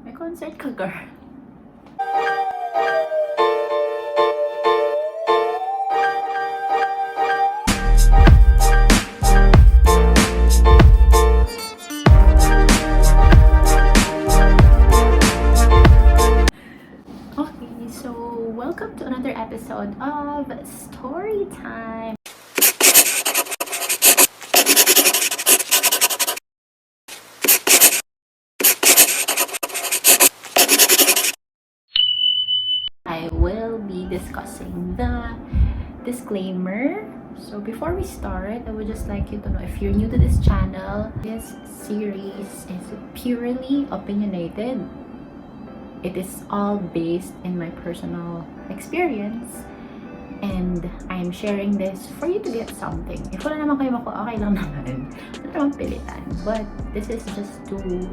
May concert ka, girl. Okay, so welcome to another episode of Story Time. I will be discussing the disclaimer. So before we start, I would just like you to know, if you're new to this channel, this series is purely opinionated. It is all based in my personal experience, and I'm sharing this for you to get something. If wala naman kayo okay lang naman. Wala naman pilitan. But this is just to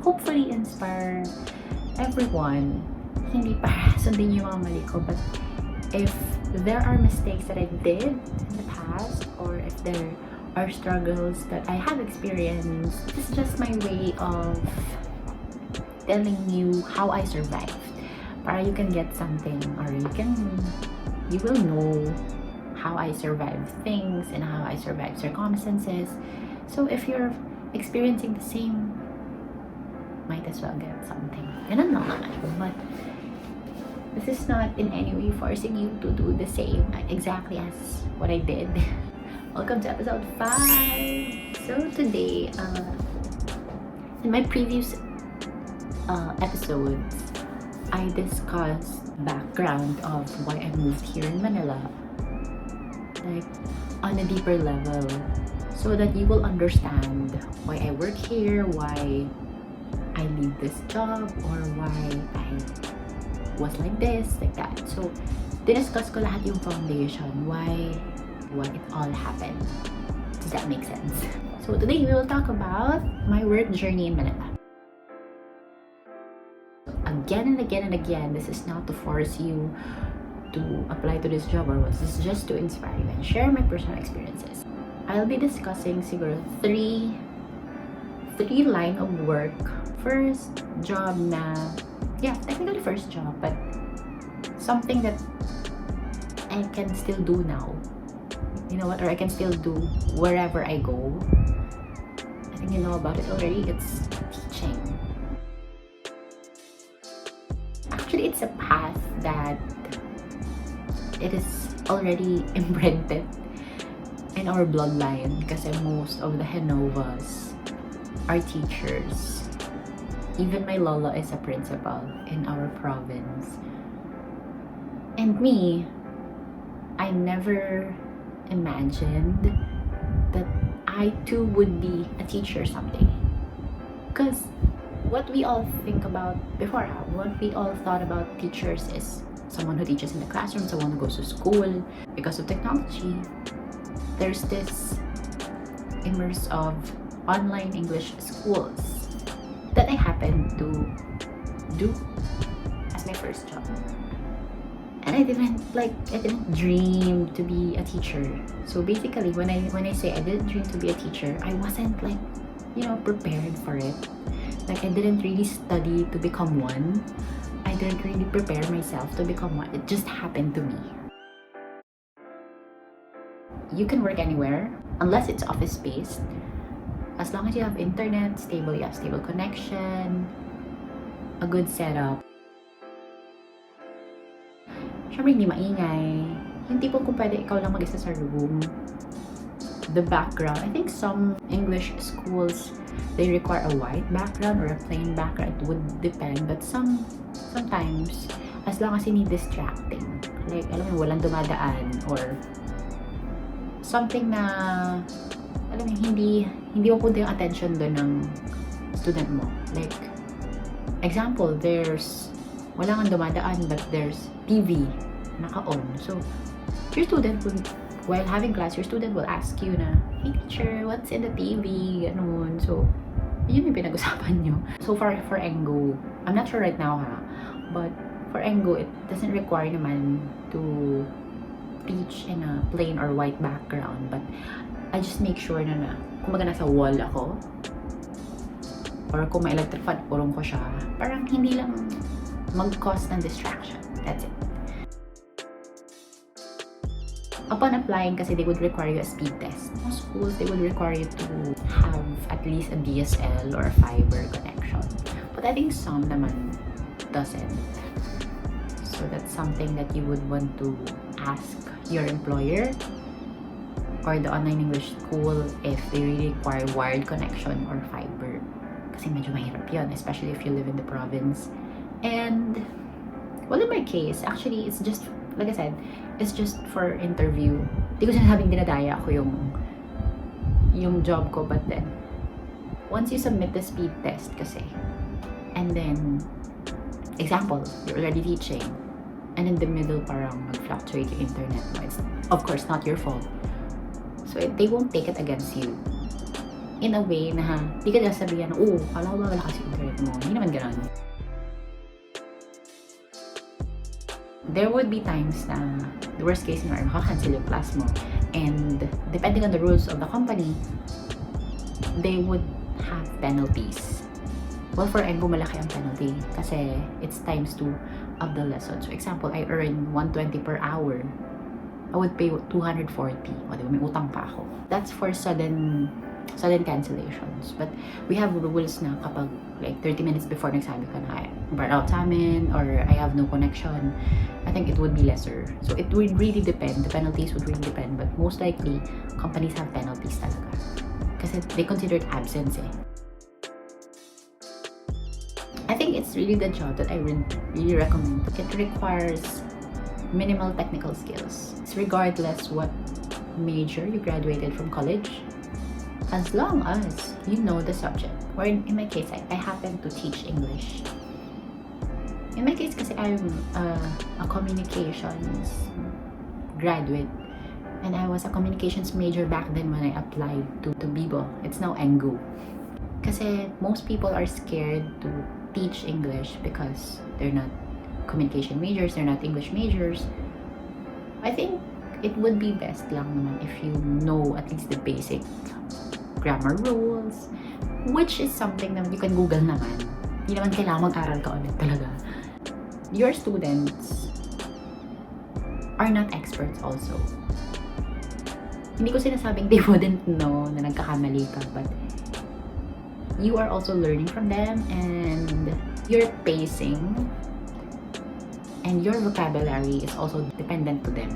hopefully inspire everyone. Hindi para sundin yung mga mali ko, but if there are mistakes that I did in the past, or if there are struggles that I have experienced, this is just my way of telling you how I survived, para you can get something, or you will know how I survive things and how I survive circumstances. So if you're experiencing the same, might as well get something. Ganun lang naman. But this is not in any way forcing you to do the same exactly as what I did. Welcome to episode 5. So today, in my previous episodes, I discussed background of why I moved here in Manila, like on a deeper level, so that you will understand why I work here, why I leave this job, or why I was like this, like that. So diniscuss ko lahat yung foundation, why it all happened. Does that make sense? So today we will talk about my work journey in Manila. Again and again and again, this is not to force you to apply to this job or what. This is just to inspire you and share my personal experiences. I'll be discussing siguro three line of work. First job na, yeah, technically first job, but something that I can still do now. You know what? Or I can still do wherever I go. I think you know about it already. It's teaching. Actually, it's a path that it is already imprinted in our bloodline, because most of the Henovas are teachers. Even my lola is a principal in our province. And me, I never imagined that I too would be a teacher someday. Because what we all think about before, what we all thought about teachers is someone who teaches in the classroom, someone who goes to school. Because of technology, there's this immerse of online English schools that I happened to do as my first job. And I didn't dream to be a teacher. So basically, when I say I didn't dream to be a teacher, I wasn't prepared for it. Like, I didn't really study to become one. I didn't really prepare myself to become one. It just happened to me. You can work anywhere, unless it's office-based. As long as you have internet, stable connection, a good setup. Siyempre, hindi maingay. Yung tipong kung pwede ikaw lang mag-isa sa room. The background, I think some English schools, they require a white background or a plain background. It would depend, but sometimes, as long as hindi distracting, like, alam mo, walang dumadaan, or something na, alam mo, hindi mo punta yung attention doon ng student mo. Like, example, wala kang dumadaan, but there's TV naka-on. So, your student would, while having class, your student will ask you na, "Hey teacher, what's in the TV?" Ganun. So, yun yung pinag-usapan nyo. So for Engo, I'm not sure right now but for Engo, it doesn't require naman to teach in a plain or white background. But I just make sure na kumbaga nasa wall ako, or kung may electric fan, urong ko siya. Parang hindi lang mag-cause ng distraction. That's it. Upon applying kasi they would require you a speed test. Most schools, they would require you to have at least a DSL or a fiber connection. But I think some naman doesn't. So that's something that you would want to ask your employer or the online English school if they really require wired connection or fiber. Kasi medyo mahirap yun, especially if you live in the province. And, well, in my case, actually, it's just, like I said, it's just for interview. Hindi ko sinasabing dinadaya ako yung job ko, but then, once you submit the speed test kasi, and then, example, you're already teaching, and in the middle, parang nag-fluctuate yung internet mo. It's, of course, not your fault. So, they won't take it against you. In a way na, di ka na sabihan, oh, kala ko ba wala kasi internet mo? Hindi naman ganun. There would be times na, the worst case scenario, makakancel yung class mo. And, depending on the rules of the company, they would have penalties. Well, for Engo, malaki ang penalty. Kasi, it's times 2 of the lesson. So, example, I earn 120 per hour. I would pay 240. O, diba, may utang pa ako. That's for sudden cancellations. But we have rules na kapag like 30 minutes before nagsabi ka na burn out sa amin or I have no connection, I think it would be lesser. So it would really depend. The penalties would really depend. But most likely, companies have penalties talaga. Kasi they consider it absence eh. I think it's really the job that I really recommend. It requires minimal technical skills. It's regardless what major you graduated from college, as long as you know the subject. Or in my case, I happen to teach English. In my case kasi I'm a communications graduate, and I was a communications major back then when I applied to Bibo. It's now Engo. Kasi most people are scared to teach English because they're not communication majors, they're not English majors. I think it would be best lang naman if you know at least the basic grammar rules, which is something that you can Google naman. Hindi naman kailangan mag-aral ka ulit talaga. Your students are not experts also. Hindi ko sinasabing they wouldn't know na nagkakamali ka, but you are also learning from them, and your pacing and your vocabulary is also dependent to them.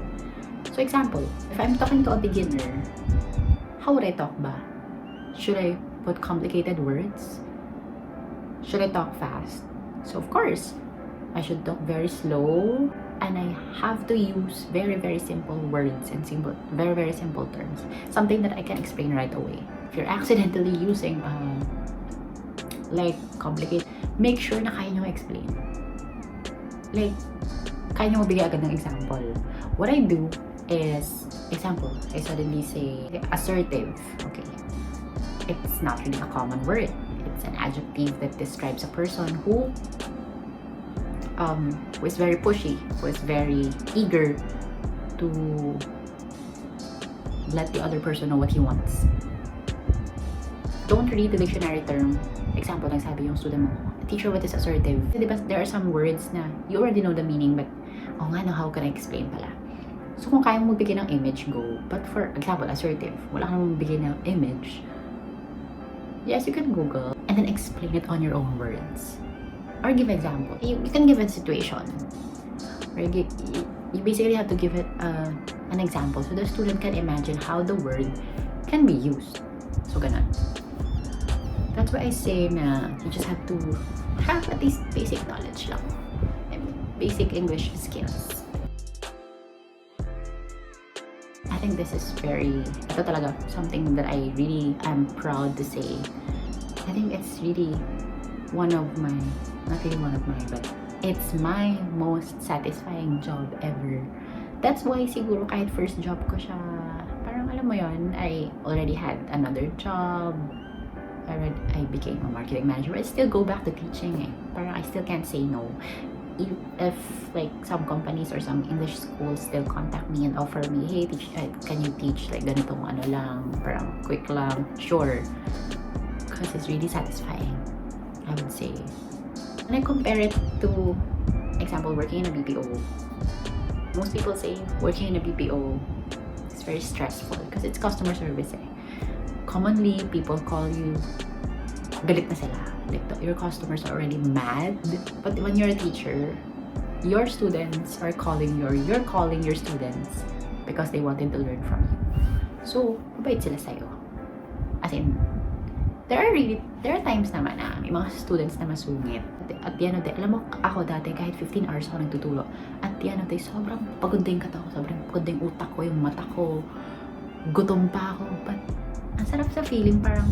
So example, if I'm talking to a beginner, how would I talk ba? Should I put complicated words? Should I talk fast? So of course, I should talk very slow, and I have to use very, very simple words and very, very simple terms. Something that I can explain right away. If you're accidentally using like complicated, make sure na kaya nyo explain. Like, kaya nyo magbigay agad ng example. What I do is, example, I suddenly say assertive. Okay. It's not really a common word. It's an adjective that describes a person who is very pushy, who is very eager to let the other person know what he wants. Don't read the dictionary term. Example, nagsabi yung student mo, teacher, what is assertive? Diba, there are some words na you already know the meaning, but oh nga, no, how can I explain pala? So kung kaya mo magbigay ng image, go. But for example, assertive, wala kang magbigay ng image, yes, you can Google and then explain it on your own words. Or give example. You can give a situation. Or you basically have to give it an example so the student can imagine how the word can be used. So ganun. That's why I say na you just have to have at least basic knowledge lang. And basic English skills. I think this is ito talaga, something that I really am proud to say. I think it's really not really one of my, but it's my most satisfying job ever. That's why siguro kahit first job ko siya, parang alam mo yon, I already had another job. I became a marketing manager. I still go back to teaching eh. Parang I still can't say no. If like some companies or some English schools still contact me and offer me, hey, can you teach like ganitong ano lang, parang quick lang, sure. Because it's really satisfying. I would say. When I compare it to, example, working in a BPO, most people say working in a BPO is very stressful because it's customer service eh. Commonly, people call you, galit na sila. Like, your customers are already mad. But when you're a teacher, your students are calling you're calling your students because they wanted to learn from you. So, mabait sila sa'yo. As in, there are times naman na may mga students na masungit. At the end of the day, alam mo, ako dati, kahit 15 hours ako nagtuturo, at the end of the day, sobrang pagod din katawan ko, sobrang pagod din utak ko, yung mata ko, gutom pa ako. But, ang sarap sa feeling, parang,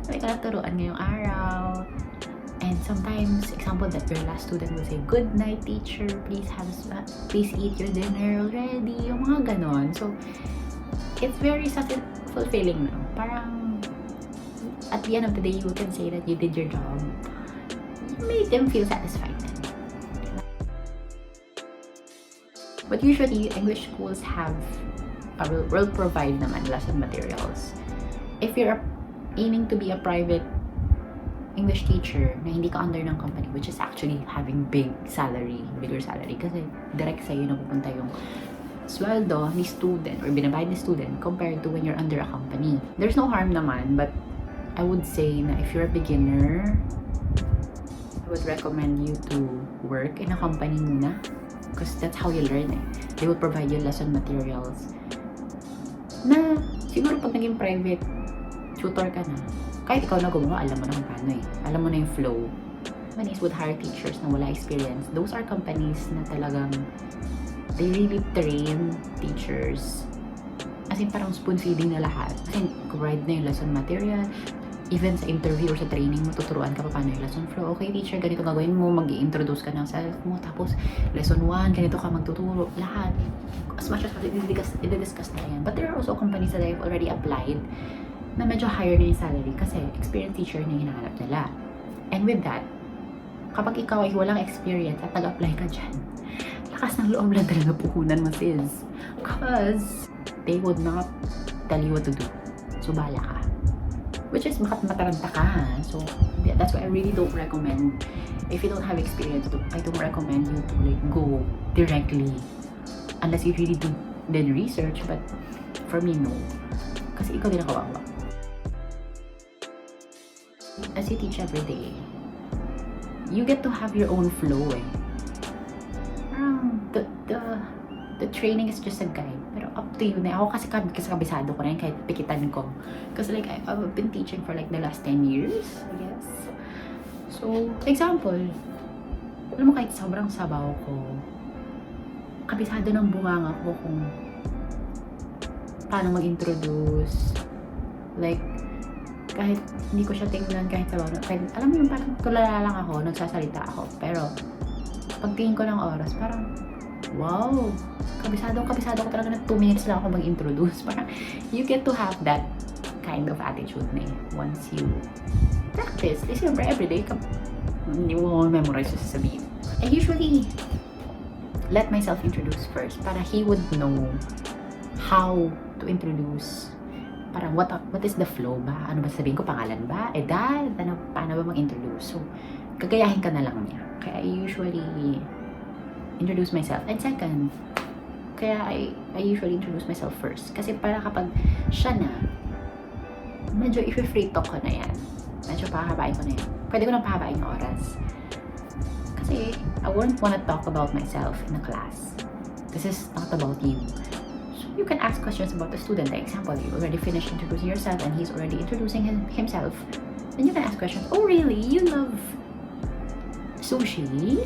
may kalaturuan ngayong araw. And sometimes, example, that your last student will say, "Good night, teacher. Please eat your dinner already." Yung mga ganon. So, it's very fulfilling na. Parang, at the end of the day, you can say that you did your job. You made them feel satisfied. But usually, English schools will provide naman lesson materials. If you're aiming to be a private English teacher na hindi ka under ng company, which is actually having bigger salary kasi direct sa'yo na pupunta yung sweldo ni student or binabayad ni student compared to when you're under a company. There's no harm naman, but I would say na if you're a beginner, I would recommend you to work in a company muna because that's how you learn eh. They will provide you lesson materials na siguro pag naging private tutor ka na, kahit ikaw na gumawa, alam mo na kung paano eh. Alam mo na yung flow. Companies would hire teachers na wala experience. Those are companies na talagang they really train teachers. As in, parang spoon feeding na lahat. As in, provide na yung lesson material. Even sa interview or sa training mo, tuturuan ka pa paano yung lesson flow. Okay, teacher, ganito gagawin mo. Mag-i-introduce ka ng self mo. Tapos, lesson 1, ganito ka magtuturo. Lahat. As much as i-discuss na yan. But there are also companies that I've already applied na medyo higher na yung salary kasi experienced teacher na yung hinahanap nila. And with that, kapag ikaw ay walang experience at nag-apply ka dyan, lakas ng loob lang talaga puhunan mo, sis. Because they would not tell you what to do. So, bala ka. Which is, mataranta ka, ha? So, yeah, that's why I really don't recommend, if you don't have experience, I don't recommend you to like go directly. Unless you really did research, but for me, no. Kasi ikaw din ang kawawa. As you teach every day, you get to have your own flow eh. Parang, the training is just a guide. Pero up to you na. Ako kasi kabisado ko na yun kahit pikitan ko. Kasi like, I've been teaching for like the last 10 years, I guess. So, example, alam mo kahit sobrang sabaw ko, kabisado ng bunganga ko kung paano mag-introduce. Like, kahit hindi ko siya tingnan, kahit sabaw, kahit, alam mo yung parang tulala lang ako, nagsasalita ako. Pero, pagtingin ko ng oras, parang, wow, kabisado ko talaga na 2 minutes lang ako mag-introduce. Parang, you get to have that kind of attitude na once you practice. Kasi everyday, hindi mo memorize yung sasabihin. I usually let myself introduce first para he would know how to introduce. Parang, what is the flow ba? Ano ba sabihin ko? Pangalan ba? Edad? Paano ba mag-introduce? So, gagayahin ka na lang niya. Kaya I usually introduce myself. And second, kaya I usually introduce myself first. Kasi para kapag siya na, medyo if-free talk ko na yan. Medyo pahabain ko na yan. Pwede ko nang pahabain yung oras. Kasi I wouldn't wanna talk about myself in a class. This is not about you. You can ask questions about the student. Like example, you already finished introducing yourself and he's already introducing himself. Then you can ask questions. Oh, really? You love sushi?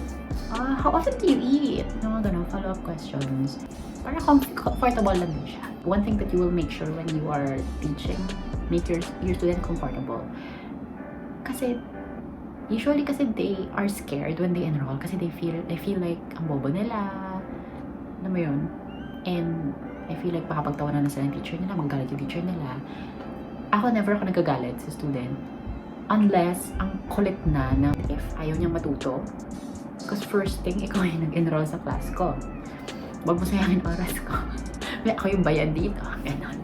How often do you eat? No, follow-up questions. Para comfortable lang din siya. One thing that you will make sure when you are teaching, make your student comfortable. Kasi usually they are scared when they enroll kasi they feel like ang bobo nila. Alam mo yun? And I feel like makapagtawanan na sila ng teacher nila, magalit yung teacher nila. Ako, never ako nagagalit sa student. Unless, ang kulit na if ayaw niyang matuto. Because first thing, ikaw yung nag-enroll sa class ko. Huwag mo sayangin oras ko. May ako yung bayan dito. Ganon.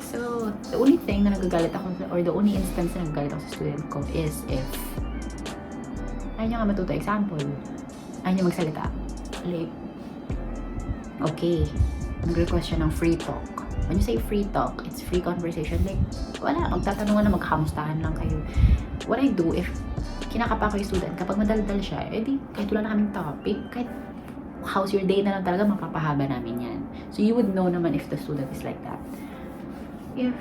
So, the only thing na nagagalit ako, or the only instance na nagagalit ako sa student ko is if Ayaw niya nga matuto. Example, ayaw niya magsalita. Like, okay, nag-request siya ng free talk. When you say free talk, it's free conversation. Like, wala, magtatanungan na, magkamustahan lang kayo. What I do, if kinakapa ko yung student, kapag madaldal siya, edi, kahit wala na kaming topic, kahit how's your day na lang talaga, mapapahaba namin yan. So, you would know naman if the student is like that. If,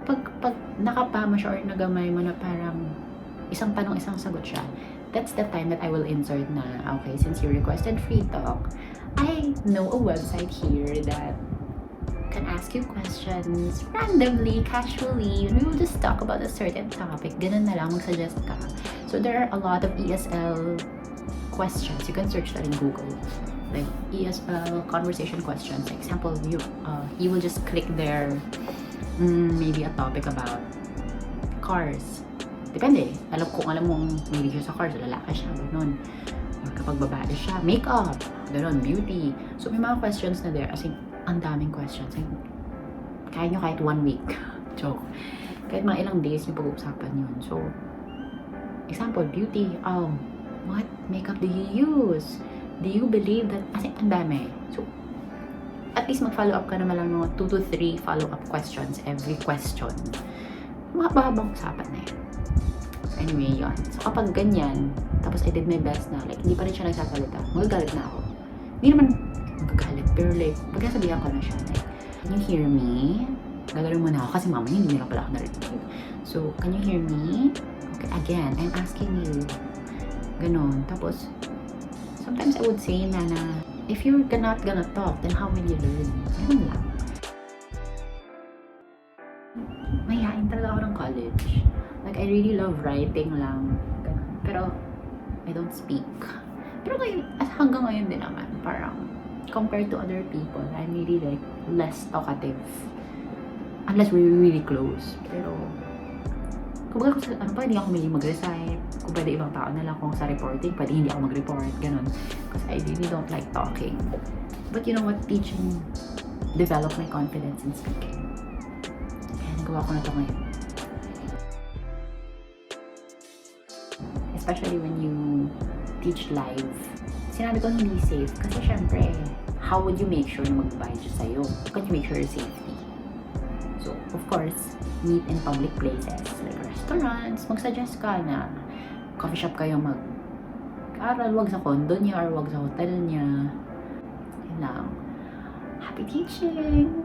pag nakapa mo siya or nagamay mo na parang isang tanong, isang sagot siya, that's the time that I will insert na, okay, since you requested free talk, I know a website here that can ask you questions randomly, casually, and we will just talk about a certain topic. Ganun na lang, mag-suggest ka. So there are a lot of ESL questions. You can search that in Google. Like ESL conversation questions. For example, you will just click there, maybe a topic about cars. Depende. Alam mong maybe siya sa cars, lalaki siya, ganun. Or kapag babae siya, makeup, ganun, beauty. So may mga questions na there, as in, ang daming questions. Kaya nyo kahit 1 week. Joke. Kahit mga ilang days nyo pag-uusapan yun. So, example, beauty. What makeup do you use? Do you believe that? Kasi ang dami. So, at least mag-follow up ka naman lang mga 2 to 3 follow-up questions every question. Mahabang usapan na yun. Anyway, yun. So, kapag ganyan, tapos I did my best na, like, hindi pa rin siya nagsasalita, magagalit na ako. Hindi naman magagalit, pero like, pagkasabihan ko na siya, like, can you hear me? Gagawin mo na ako kasi mamaya hindi nila pala ako narinig. So, can you hear me? Okay, again, I'm asking you. Ganon. Tapos, sometimes I would say na if you're not gonna talk, then how will you learn? Ganon lang. Mayayain talaga ako ng college. Like, I really love writing lang. Pero, I don't speak. Pero ngayon, hanggang ngayon din naman, parang, compared to other people, I'm really like, less talkative. Unless we're really close. Pero, kung hindi ako mahilig mag-recite, kung pwede ibang tao na lang, kung sa reporting, pwede hindi ako mag-report, ganun. Because I really don't like talking. But you know what, teaching developed my confidence in speaking. Kaya nagawa ko na to ngayon. Especially when you teach live. Sinabi ko hindi safe kasi syempre, how would you make sure na magbabayad siya sa'yo? How can you make sure your safety? So, of course, meet in public places like restaurants. Mag-suggest ka na coffee shop kayo mag-aral. Wag sa condo niya or wag sa hotel niya. Yun lang. Happy teaching!